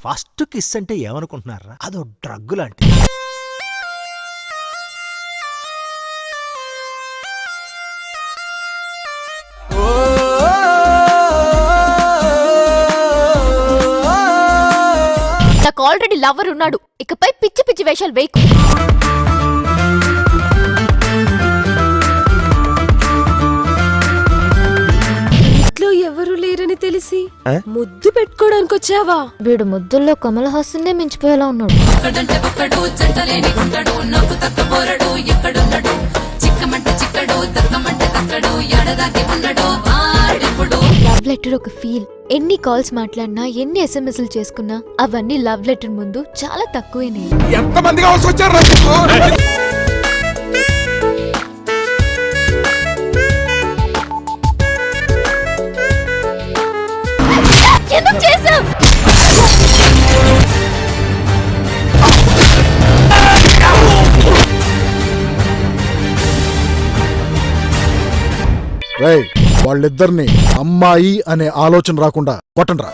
First kiss అంటే ఏమనుకుంటున్నారా? అదో drug లాంటి. నాకు ఆల్రెడీ లవర్ ఉన్నాడు, ఇకపై పిచ్చి పిచ్చి వేషాలు వేయకు. ఇంట్లో ఎవరు లేరని తెలిసి ముద్దు పెట్టుకోవడానికి వచ్చావా? వీడు ముద్దుల్లో కమల్ హాసన్ మించిపోయేలా ఉన్నాడు. లవ్ లెటర్ ఒక ఫీల్. ఎన్ని కాల్స్ మాట్లాడినా, ఎన్ని ఎస్ఎంఎస్లు చేసుకున్నా అవన్నీ లవ్ లెటర్ ముందు చాలా తక్కువేనే. ఎందుకు చేసావ్? వాళ్ళిద్దరిని అమ్మాయి అనే ఆలోచన రాకుండా కొట్టండ్రా.